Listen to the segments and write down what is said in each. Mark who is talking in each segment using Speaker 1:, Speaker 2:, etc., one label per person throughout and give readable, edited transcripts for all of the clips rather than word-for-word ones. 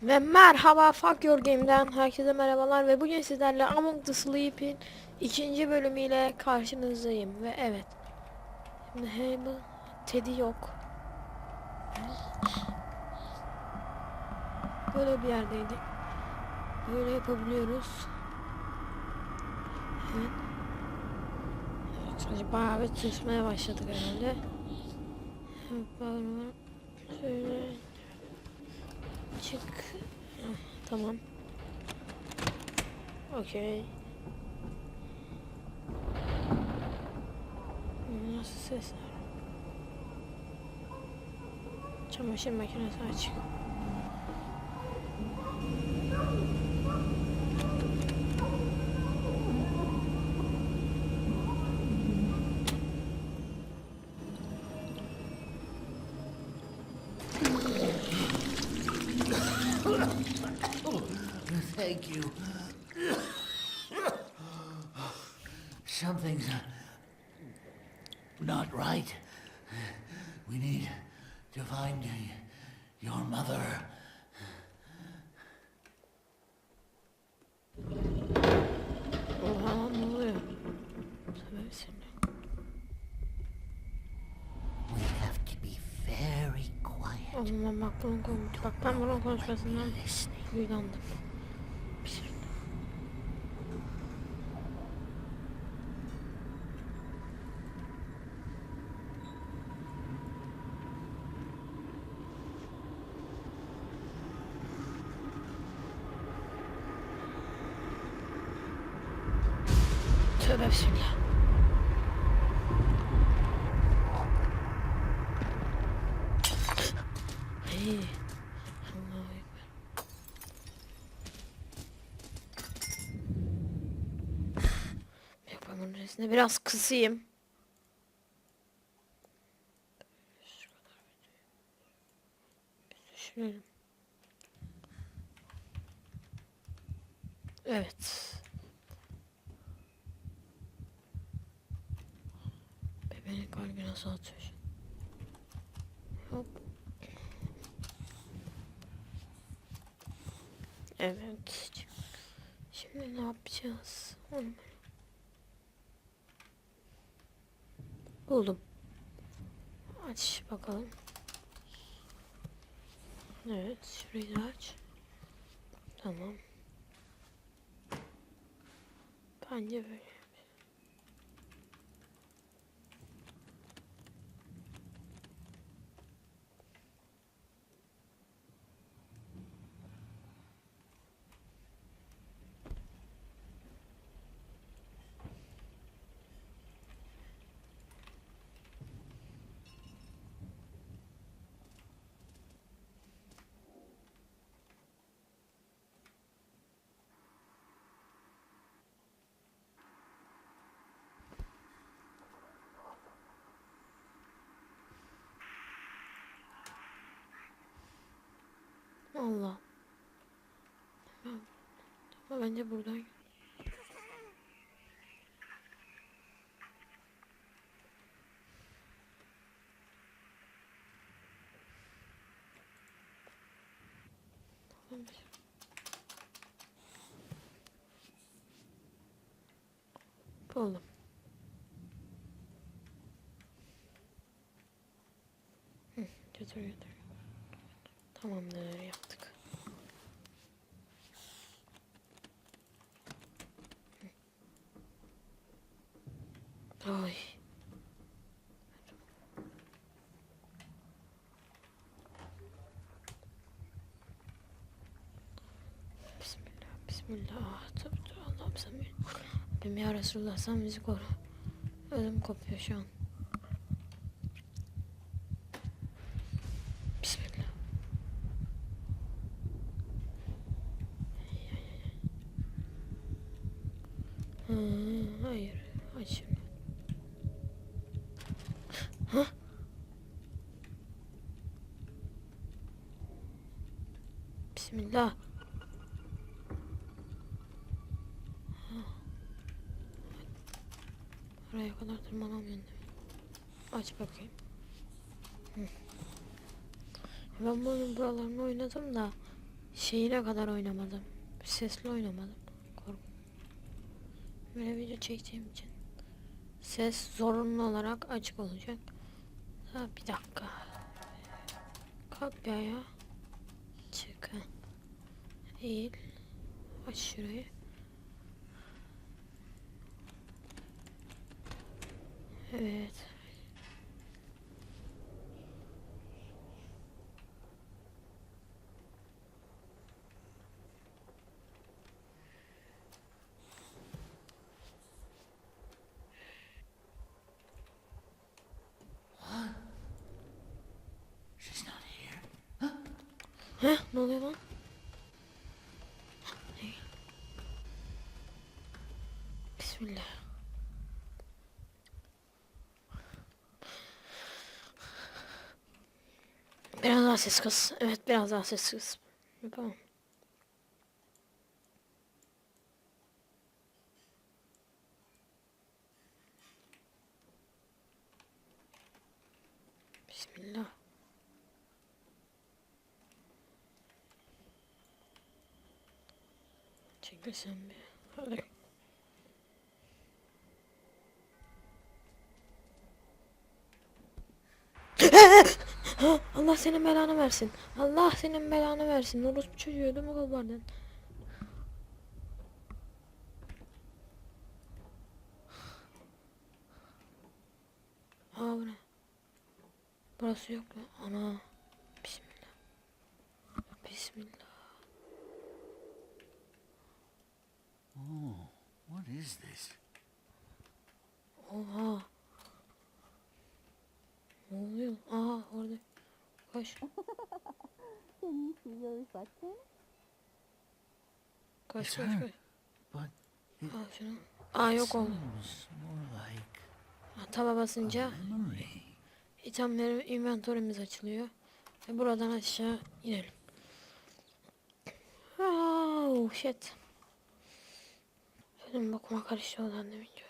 Speaker 1: Ve merhaba Fuck Your Game'den herkese merhabalar ve bugün sizlerle Among the Sleep'in ikinci bölümüyle karşınızdayım ve evet. Şimdi Hable, Teddy yok. Böyle bir yerdeydik. Böyle yapabiliyoruz. Evet. Sadece bayağı bir tırsmaya başladık herhalde. Şöyle çık. Tamam. Okey. Nasıl sesler? Çamaşır makinesi açık.
Speaker 2: Thank you. Something's not right. We need to find your mother.
Speaker 1: Oha, ne oluyor? Sebep seni.
Speaker 2: We have to be very quiet.
Speaker 1: Oğlum bak ben bunun konuşmasından uylandım. Tövbe bismillah. Hey. Allahu Ekber. Yapamın resmini biraz kısayım. Şu kadar düşünelim. Evet. Bebeğin kalbi nasıl atıyor? Hop. Evet. Şimdi ne yapacağız? Buldum. Aç bakalım. Evet. Şurayı da aç. Tamam. Bence böyle. Allah. Ama bence buradan. Buldum. Götür. Tamamdır, yaptık. Ay. Bismillah. Tabii Allah'ım sen benim ya Resulullah sen bizi koru. Ödüm kopuyor şu an. Bismillah. Hayır. Aç şimdi. Hah. Bismillah. Oraya kadar tırmanamıyorum değil mi? Aç bakayım. Ben bunun buralarını oynadım da şeyine kadar oynamadım. Sesli oynamadım. Korku. Böyle video çektiğim için. Ses zorunlu olarak açık olacak. Ha, bir dakika. Kalk bir ayağa. Çık. Eğil. Aç şurayı. Evet.
Speaker 2: She's not here.
Speaker 1: Heh, ne oluyor lan? Bismillah. Biraz daha ses kız. Evet, biraz daha ses kız. Yapamam. Bismillah. Çekil sen bir. Hadi. Allah senin belanı versin. Allah senin belanı versin. Orospu çocuğu ödümü kopardın. Aa, bu ne? Burası yok mu? Ana. Bismillah. Bismillah.
Speaker 2: Oh, what is this?
Speaker 1: Oha. Ne oluyor? Aa, orada. Koş.
Speaker 3: Can you see your reflection?
Speaker 1: Koş
Speaker 2: It's
Speaker 1: koş
Speaker 2: her.
Speaker 1: koş.
Speaker 2: But it
Speaker 1: Al şunu. Aa, yok oldu.
Speaker 2: seems more like
Speaker 1: Taba
Speaker 2: a
Speaker 1: basınca
Speaker 2: memory.
Speaker 1: itemleri inventörümüz açılıyor. Ve buradan aşağı inelim. Oh shit. Benim bakıma karıştı odan demince.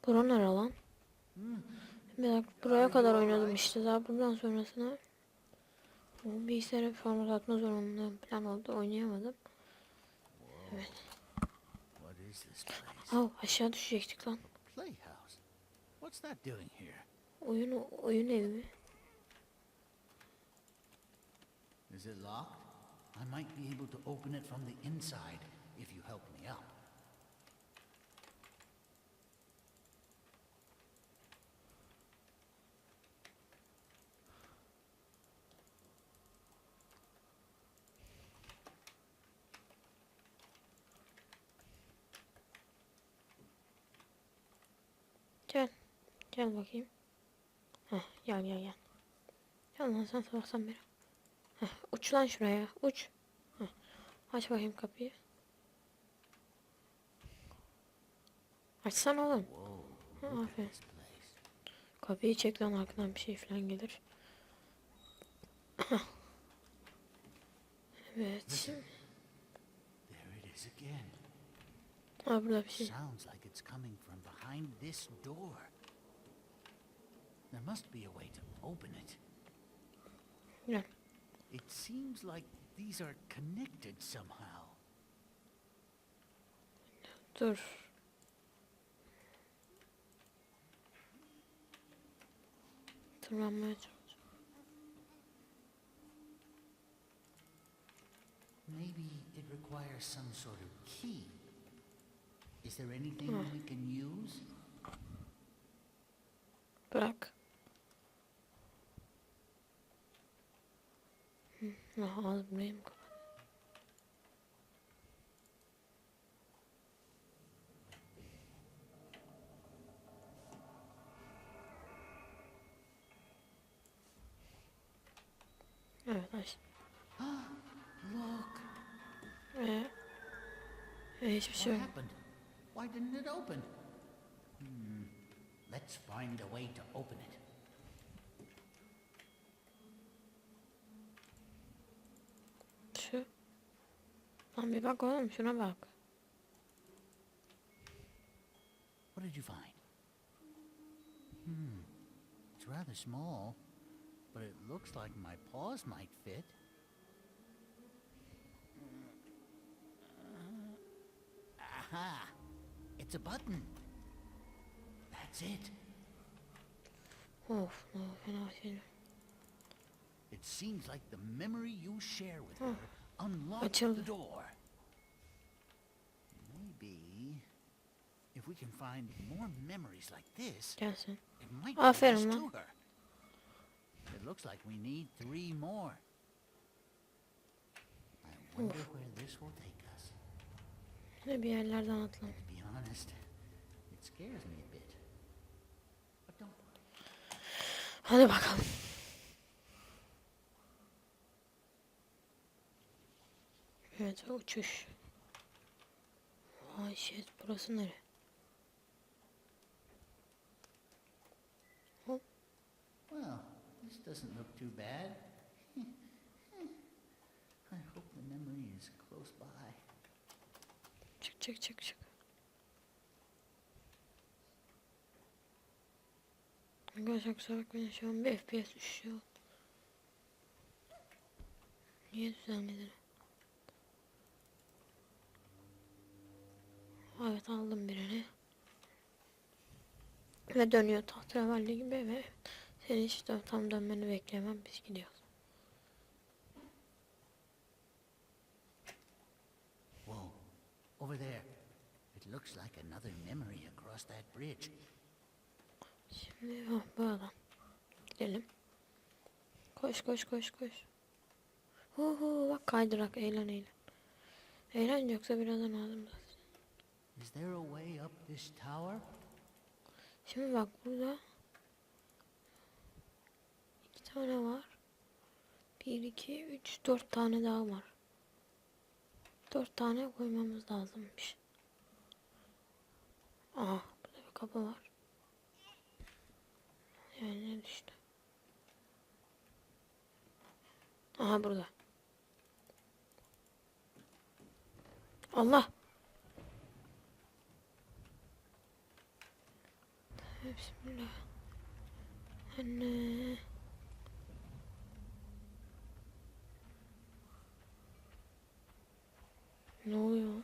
Speaker 1: Bura nere lan? Bir dakika, buraya kadar oynadım işte, daha buradan sonrasına o bilgisayarı format atma zorunluluğum plan oldu, oynayamadım. Evet.
Speaker 2: What is this place?
Speaker 1: Oh, aşağı düşecektik lan.
Speaker 2: Playhouse. What's that doing here?
Speaker 1: Oyun evi mi?
Speaker 2: Is it locked? I might be able to open it from the inside if you help me up.
Speaker 1: Gel. Gel bakayım. Heh, gel gel gel. Gel lan sen sabahtan beri. Heh, uç lan şuraya. Uç. Heh, aç bakayım kapıyı. Açsana oğlum. Ha, aferin.
Speaker 2: This place.
Speaker 1: Kapıyı çek lan, arkadan bir şey falan gelir. Evet.
Speaker 2: There it is again.
Speaker 1: Aa, burada bir şey.
Speaker 2: Sounds like it's coming from behind this door. There must be a way to open it.
Speaker 1: Gel.
Speaker 2: It seems like these are connected somehow.
Speaker 1: Dur. Tırmanmaya çalışıyorum.
Speaker 2: Maybe it requires some sort of key. Is there anything we can use?
Speaker 1: Bırak. Ağzımdayım. Evet, aç.
Speaker 2: Look,
Speaker 1: Hiçbir şey
Speaker 2: what
Speaker 1: yok.
Speaker 2: happened? Why didn't it open? Let's find a way to open it.
Speaker 1: Şu. Lan bir bak oğlum, şuna bak.
Speaker 2: What did you find? It's rather small, but it looks like my paws might fit. Aha! It's a button. That's it.
Speaker 1: Of, ne fena şeyler.
Speaker 2: It seems like the memory you share with her unlocked
Speaker 1: Açıldı.
Speaker 2: the door. Maybe if we can find more memories like this,
Speaker 1: Gelsin.
Speaker 2: it might
Speaker 1: Aferin
Speaker 2: lead us
Speaker 1: lan.
Speaker 2: to her. It looks like we need 3 more. I wonder where this will take us.
Speaker 1: Yine bir yerlerden atlam.
Speaker 2: To be honest, it scares me a bit. But don't worry.
Speaker 1: Hadi bakalım. Evet, uçuş. Vay shit, burası nere? Hop.
Speaker 2: Well, this doesn't look too bad. I hope the memory is close by.
Speaker 1: Çık çık çık çık. Arkadaşlar kusura bakmayın, şu an bir FPS düşüyor. Niye düzenledi? Evet, aldım birini. Ve dönüyor tahterevalli gibi ve senin işte tam dönmeni bekleyemem, biz gidiyoruz.
Speaker 2: Whoa, over there. It looks like another memory across that bridge.
Speaker 1: Şimdi bu adam. Gidelim. Koş koş koş koş. Bak kaydırak, eğlen eğlen. Eğlen, yoksa birazdan ağzımda.
Speaker 2: Is there a way up this tower?
Speaker 1: Şimdi bak, burada 2 tane var. 1, 2, 3, 4 tane daha var. 4 tane koymamız lazımmış. Aha, burada bir kapı var. Yani ne düştü? Aha, burada. Allah! Bismillah. Anne. Ne oluyor?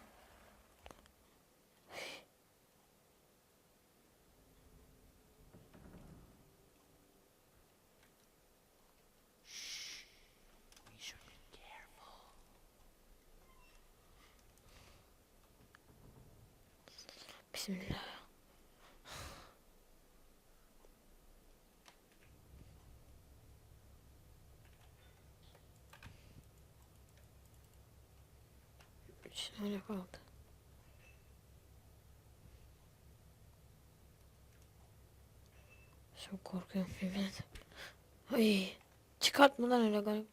Speaker 2: We should be careful.
Speaker 1: Bismillah. Şöyle kaldı. Çok korkuyorum yemin ederim. Ay, çıkartma lan öyle garip.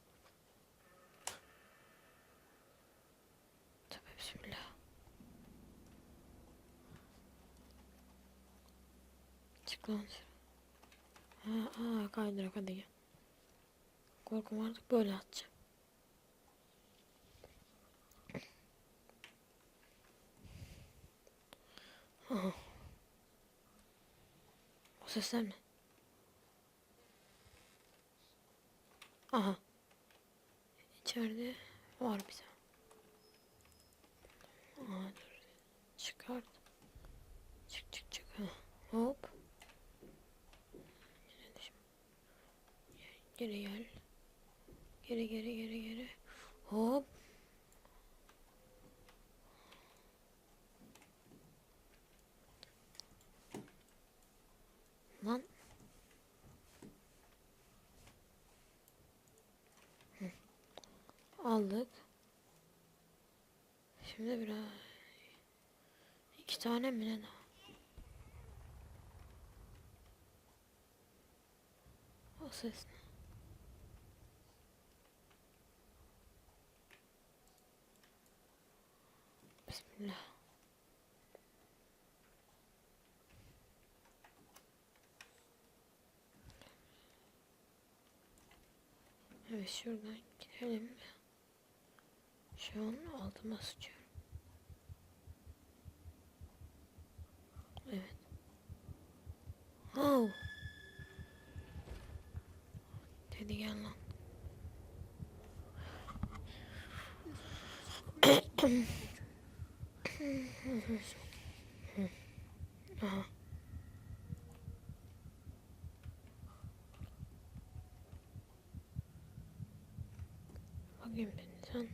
Speaker 1: Tabii, bismillah. Çık lan dışarı. Kaydırak, hadi gel. Korkum artık, böyle atacağım. Aha. O sesler ne? Aha. İçeride var bir tane. Aha, dur. Çıkart. Çık çık çık. Hop. Geri gel. Geri geri geri geri. Hop. Lan. Aldık. Şimdi biraz 2 tane mi ne daha? O ses ne? Bismillah. Evet, şuradan gidelim. Şu an altıma sıçıyorum. Evet. Oh. Teddy gel lan. Aha. Bakayım ben sen.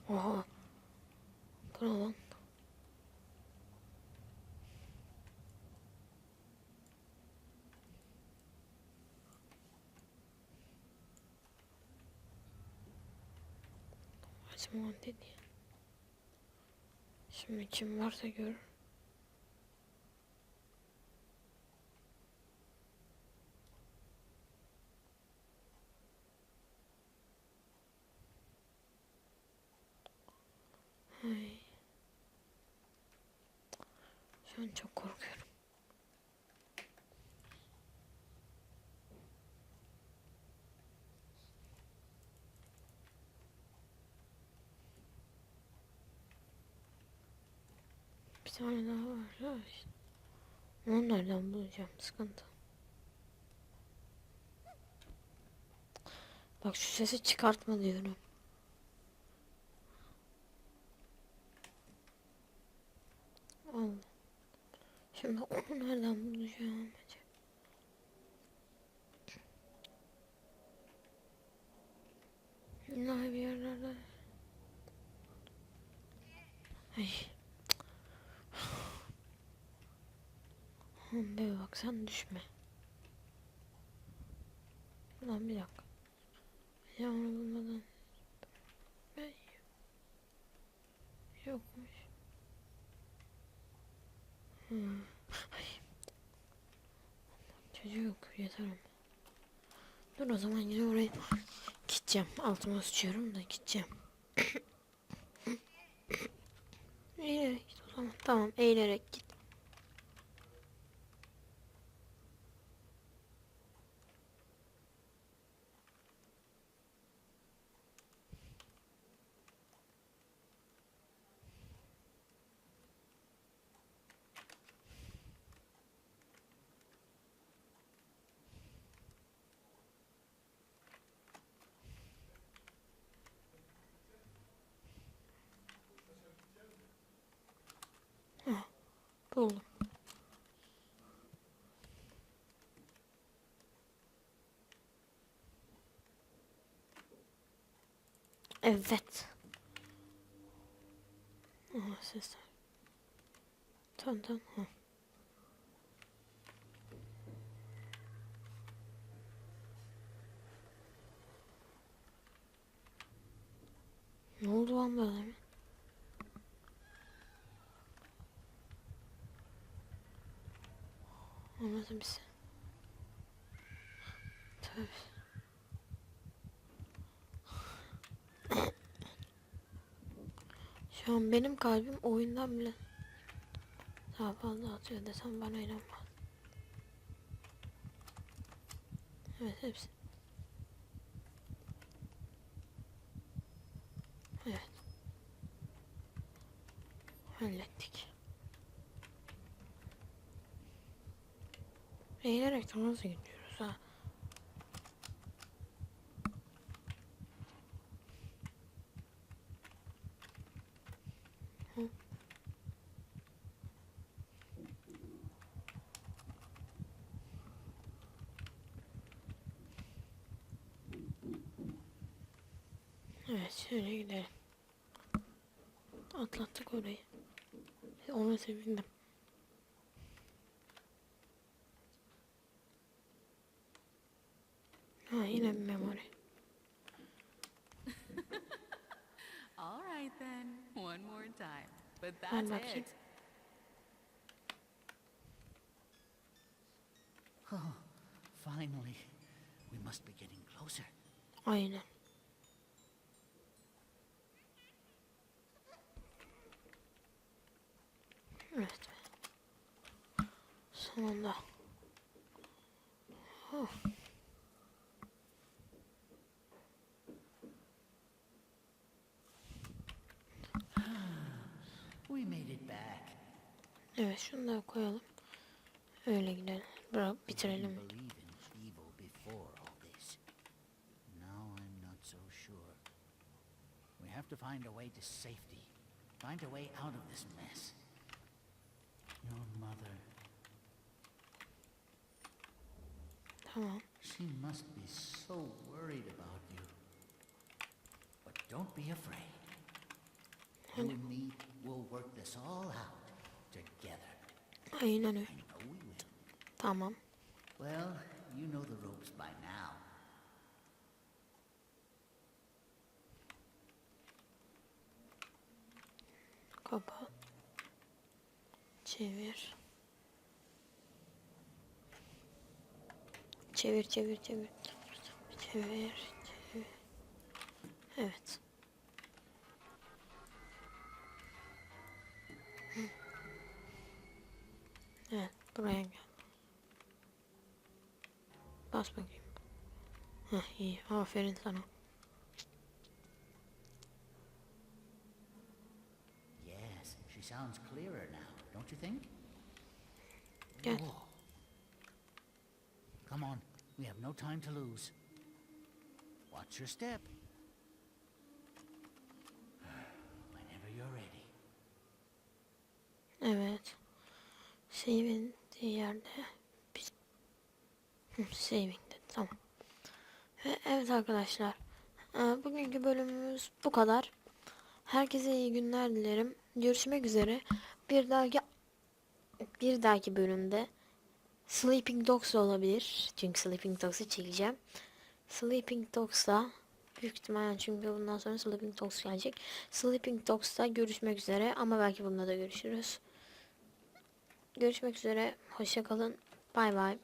Speaker 1: Oha. Bu ne lan? Açma dedi. Şimdi kim varsa gör. Ay. Şu an çok korkuyorum. Bir tane daha var ya işte. Onu nereden bulacağım? Sıkıntı. Bak şu sesi çıkartma diyorum. Allah. Şimdi onu nereden bulacağım acaba? İlla bir yerlerde. Ay. Be bak sen düşme. Lan bir dakika. Ya onu bulmadan. Ben yokmuş. Ay. Çocuk yeter ama. Dur o zaman yine oraya gideceğim. Altıma sıçıyorum da gideceğim. Eğilerek git o zaman. Tamam eğilerek git. Hah, buldum. Evet. Aha sesler. Tamam tamam. Ha. Ne oldu lan böyle mi? Anladım bir şey. Tövbe. Şu an benim kalbim oyundan bile daha fazla atıyor desem bana inanmaz. Evet hepsi. Evet. Hallettik. Eğilerek nasıl gidiyoruz ha? Hı. Evet şöyle gidelim. Atlattık orayı. Ona sevindim. Ha yine bir memori.
Speaker 4: All right then, one more time. But
Speaker 1: Ben
Speaker 4: that's
Speaker 1: bakayım.
Speaker 4: it.
Speaker 2: Oh, finally. We must be getting closer.
Speaker 1: Aynen. Evet. Sonunda. Oh.
Speaker 2: We made it back.
Speaker 1: Evet şunu da koyalım. Öyle gidelim. Bırak
Speaker 2: We
Speaker 1: bitirelim.
Speaker 2: didn't believe in evil before all this. Now have to find a way to safety. Find a way out of this mess. Your mother,
Speaker 1: Tamam.
Speaker 2: she must be so worried about you. But don't be afraid. You and me will work this all out together.
Speaker 1: Aynen öyle.
Speaker 2: I know we will.
Speaker 1: Tamam.
Speaker 2: Well, you know the ropes by now.
Speaker 1: Kapat. Çevir. Çevir, çevir, çevir. Çevir, çevir. Evet. Hı. Evet, buraya gel. Bas bakayım. Heh, iyi. Aferin sana.
Speaker 2: Yes, she sounds clearer now, don't you think?
Speaker 1: Gel.
Speaker 2: Whoa. Come on, we have no time to lose. Watch your step. Whenever you're ready.
Speaker 1: Evet. Save'in yerde. Biz... Saving'de. Tamam. Ve evet arkadaşlar. Bugünkü bölümümüz bu kadar. Herkese iyi günler dilerim. Görüşmek üzere. Bir dahaki bölümde Sleeping Dogs olabilir. Çünkü Sleeping Dogs'u çekeceğim. Sleeping Dogs'da büyük ihtimalle, çünkü bundan sonra Sleeping Dogs gelecek. Sleeping Dogs'ta görüşmek üzere, ama belki bunda da görüşürüz. Görüşmek üzere. Hoşça kalın. Bay bay.